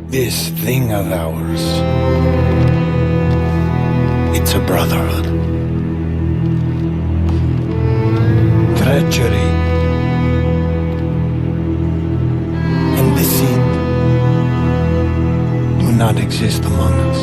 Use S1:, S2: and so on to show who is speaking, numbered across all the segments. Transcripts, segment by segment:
S1: This thing of ours, it's a brotherhood. Treachery and deceit do not exist among us.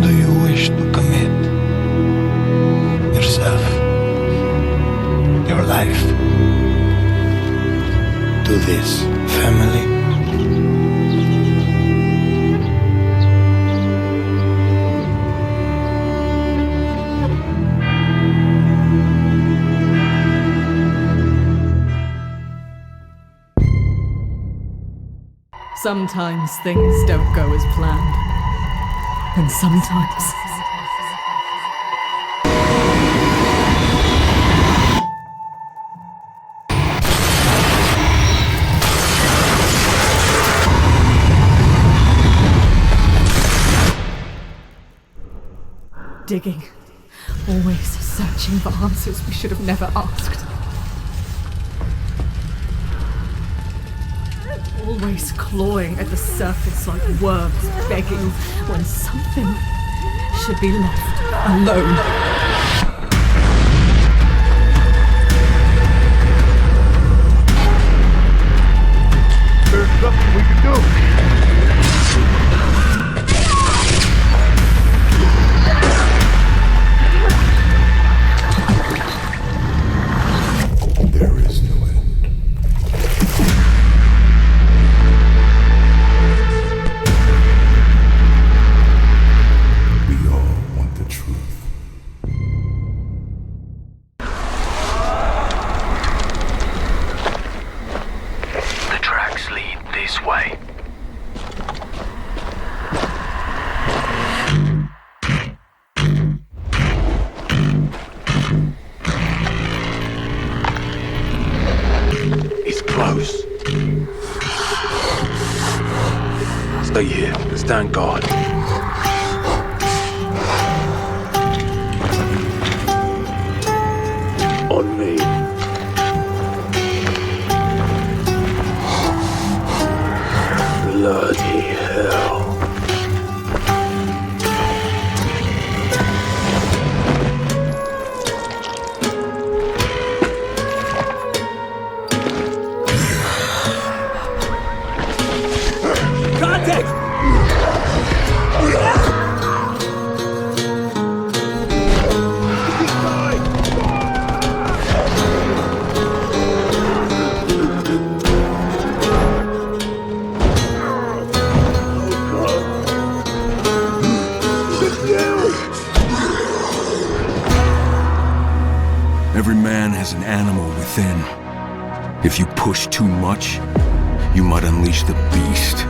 S1: Do you wish to commit yourself, your life, to this family?
S2: Sometimes things don't go as planned. And sometimes... Digging. Always searching for answers we should have never asked. Always clawing at the surface like worms begging when something should be left alone.
S3: There's nothing we can do.
S4: Stay here. Stand guard. On me. Bloody hell.
S5: Every man has an animal within. If you push too much, you might unleash the beast.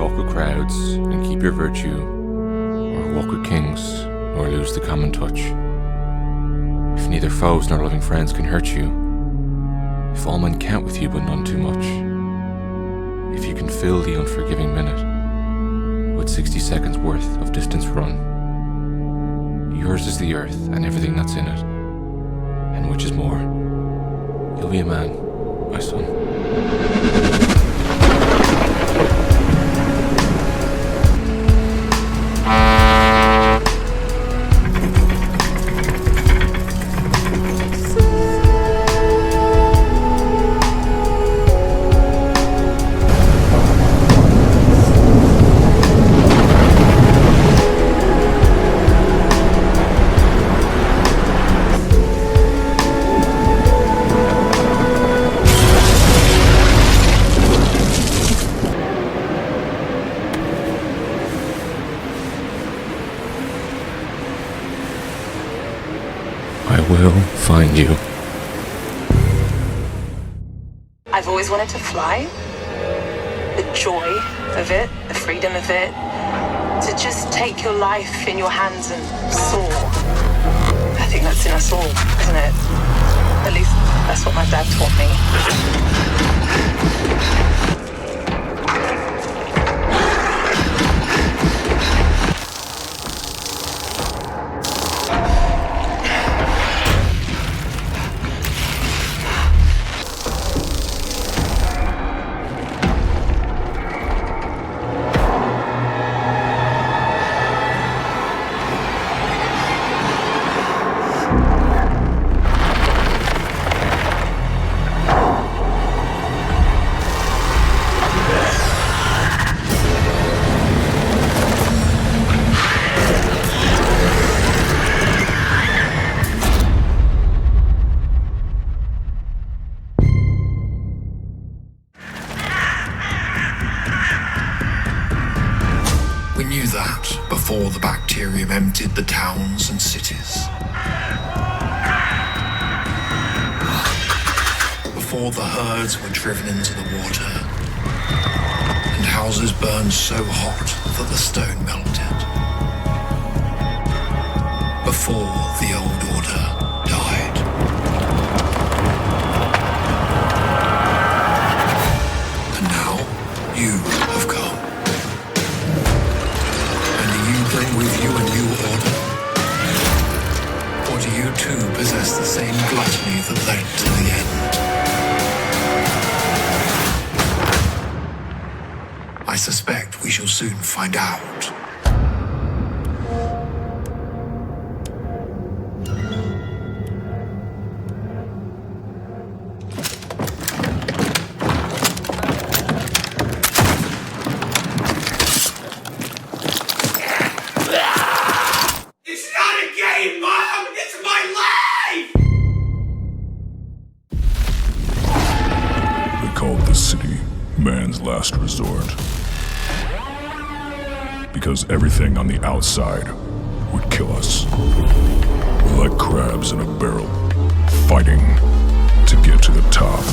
S3: talk with crowds and keep your virtue, or walk with kings, nor lose the common touch. If neither foes nor loving friends can hurt you, if all men count with you but none too much, if you can fill the unforgiving minute with 60 seconds worth of distance run, yours is the earth and everything that's in it, and which is more, you'll be a man, my son. Will find you.
S6: I've always wanted to fly. The joy of it, the freedom of it. To just take your life in your hands and soar. I think that's in us all, isn't it? At least that's what my dad taught me.
S7: Before the bacterium emptied the towns and cities. Before the herds were driven into the water, and houses burned so hot that the stone melted. Before the old order died. And now you have come. Bring with you a new order? Or do you too possess the same gluttony that led to the end? I suspect we shall soon find out.
S8: Last resort. Because everything on the outside would kill us. We're like crabs in a barrel, fighting to get to the top.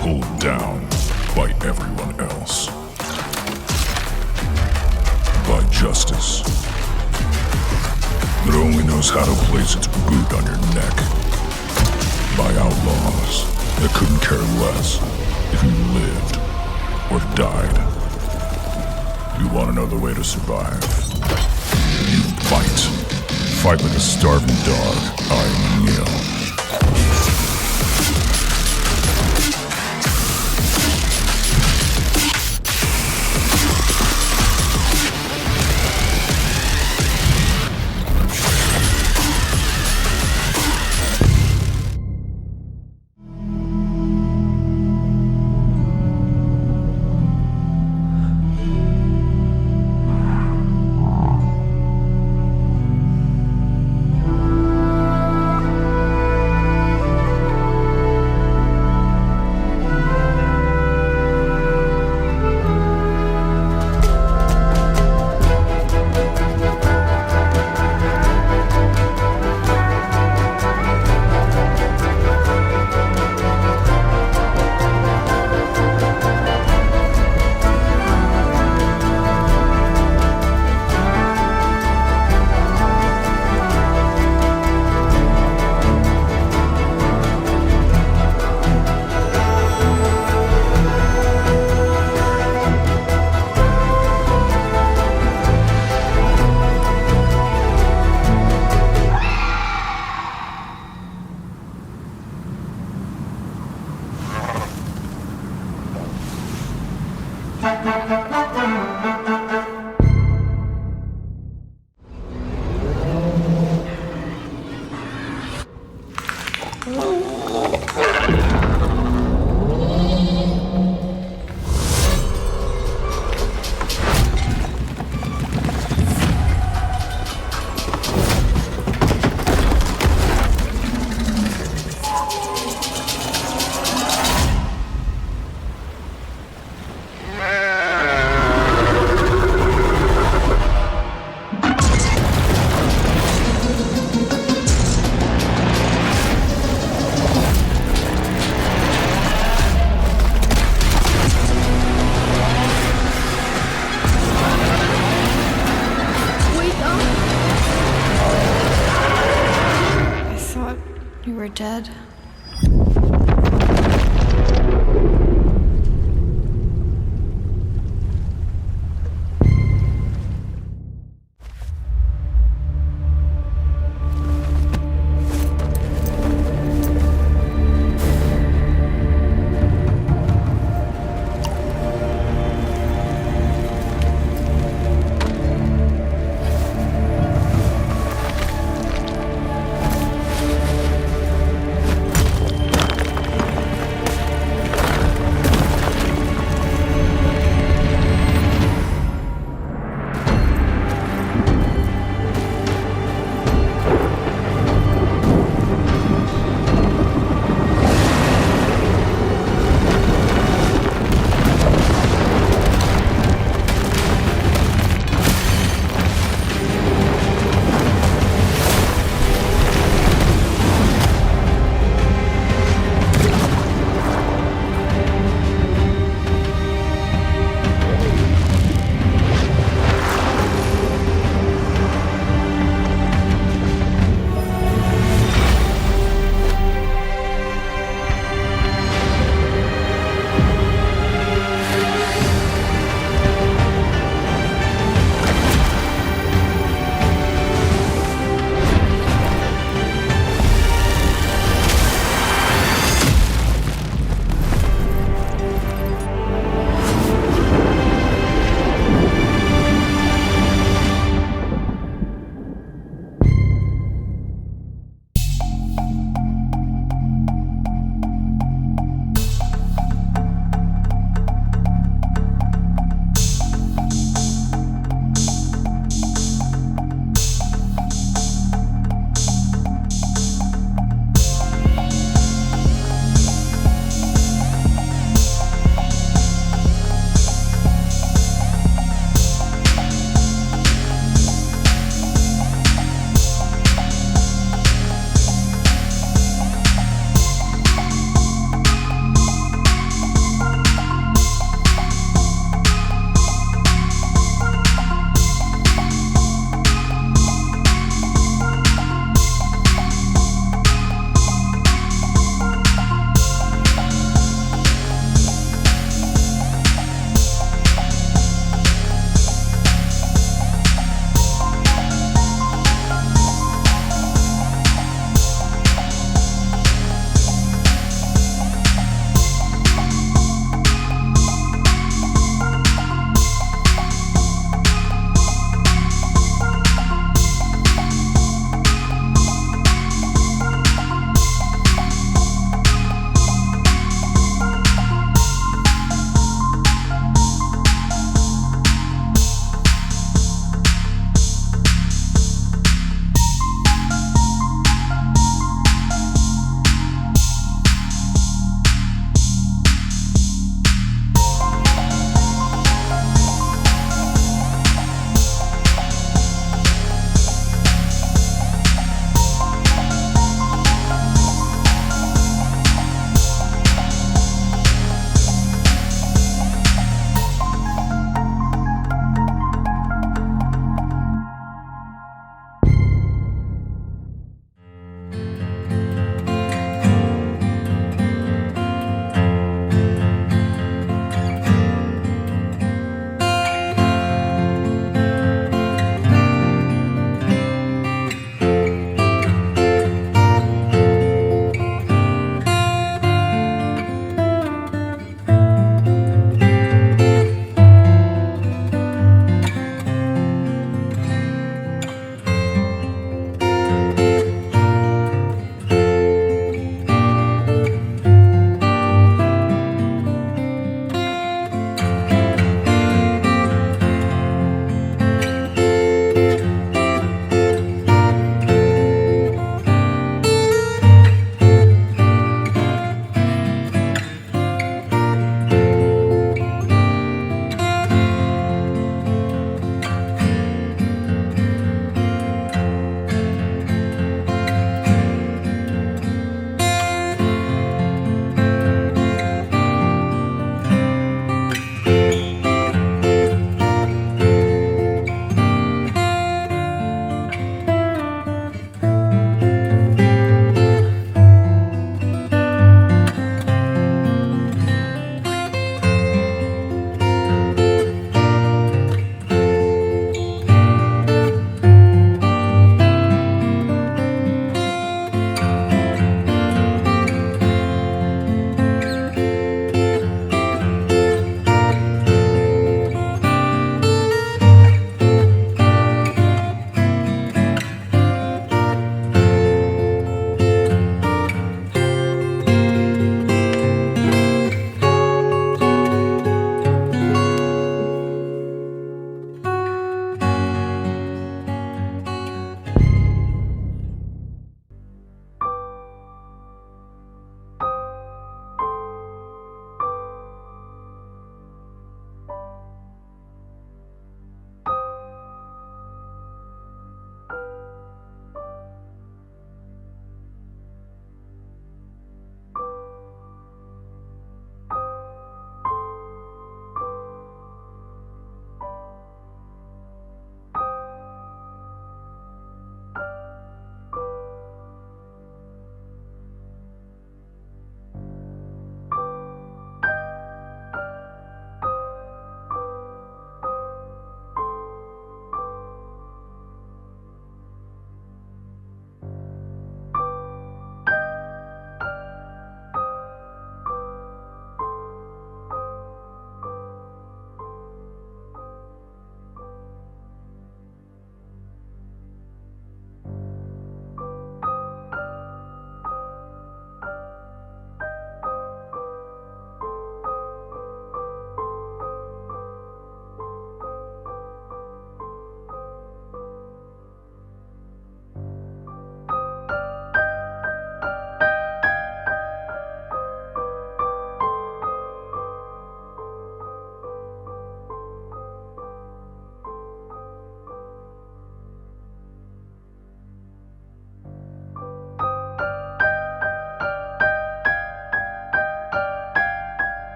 S8: Pulled down by everyone else. By justice. That only knows how to place its boot on your neck. By outlaws that couldn't care less if you lived or died. You want to know the way to survive? You fight. Fight like a starving dog. I'm Neil.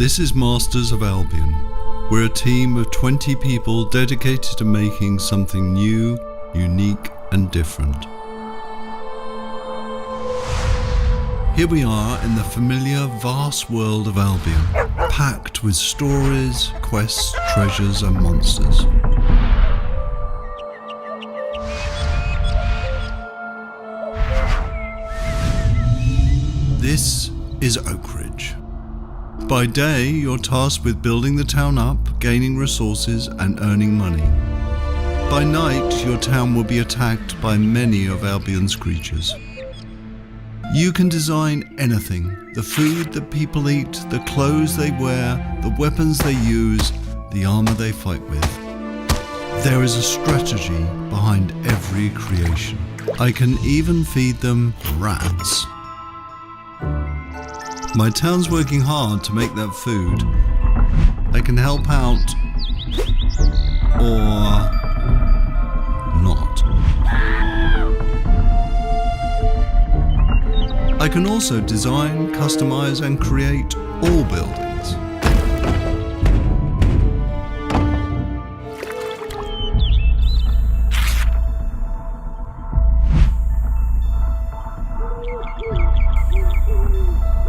S9: This is Masters of Albion. We're a team of 20 people dedicated to making something new, unique, and different. Here we are in the familiar, vast world of Albion, packed with stories, quests, treasures, and monsters. This is Oak Ridge. By day, you're tasked with building the town up, gaining resources, and earning money. By night, your town will be attacked by many of Albion's creatures. You can design anything: the food that people eat, the clothes they wear, the weapons they use, the armor they fight with. There is a strategy behind every creation. I can even feed them rats. My town's working hard to make that food. I can help out, or not. I can also design, customize, and create all buildings.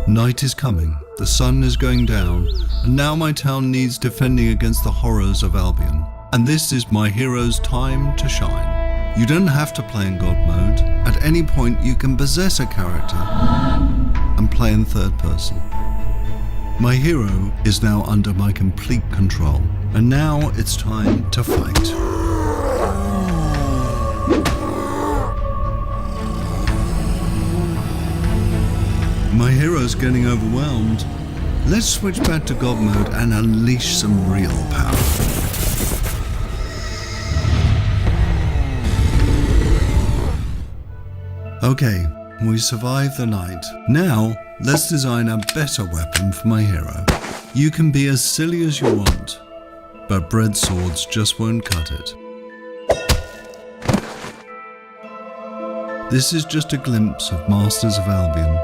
S9: Night is coming, the sun is going down, and now my town needs defending against the horrors of Albion. And this is my hero's time to shine. You don't have to play in God mode. At any point you can possess a character and play in third person. My hero is now under my complete control, and now it's time to fight. My hero's getting overwhelmed. Let's switch back to God mode and unleash some real power. Okay, we survived the night. Now, let's design a better weapon for my hero. You can be as silly as you want, but bread swords just won't cut it. This is just a glimpse of Masters of Albion,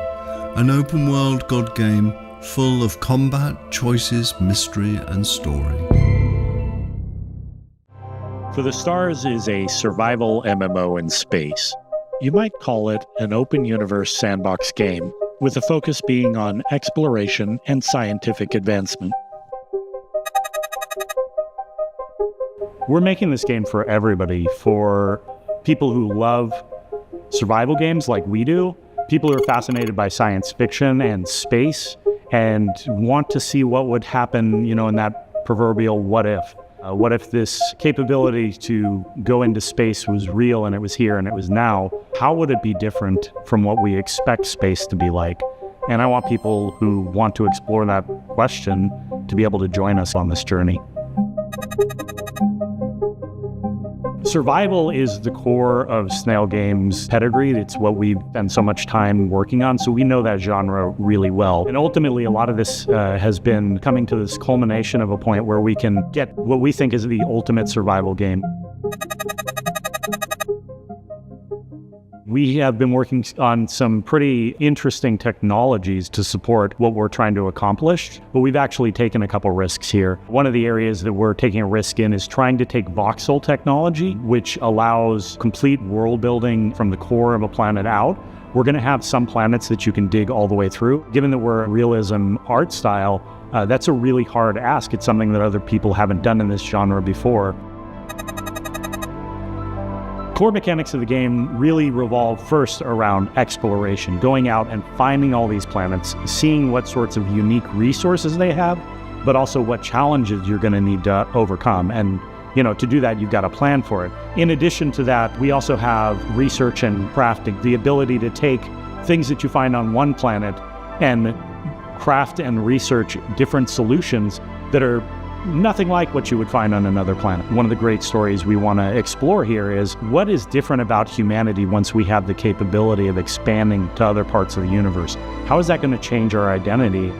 S9: an open-world God game full of combat, choices, mystery, and story.
S10: For the Stars is a survival MMO in space. You might call it an open universe sandbox game, with a focus being on exploration and scientific advancement. We're making this game for everybody, for people who love survival games like we do, people who are fascinated by science fiction and space and want to see what would happen, in that proverbial what if. What if this capability to go into space was real and it was here and it was now? How would it be different from what we expect space to be like? And I want people who want to explore that question to be able to join us on this journey. Survival is the core of Snail Games' pedigree. It's what we've spent so much time working on, so we know that genre really well. And ultimately, a lot of this has been coming to this culmination of a point where we can get what we think is the ultimate survival game. We have been working on some pretty interesting technologies to support what we're trying to accomplish, but we've actually taken a couple risks here. One of the areas that we're taking a risk in is trying to take voxel technology, which allows complete world building from the core of a planet out. We're going to have some planets that you can dig all the way through. Given that we're a realism art style, that's a really hard ask. It's something that other people haven't done in this genre before. Core mechanics of the game really revolve first around exploration, going out and finding all these planets, seeing what sorts of unique resources they have, but also what challenges you're going to need to overcome. And, to do that, you've got a plan for it. In addition to that, we also have research and crafting, the ability to take things that you find on one planet and craft and research different solutions that are nothing like what you would find on another planet. One of the great stories we want to explore here is what is different about humanity once we have the capability of expanding to other parts of the universe? How is that going to change our identity?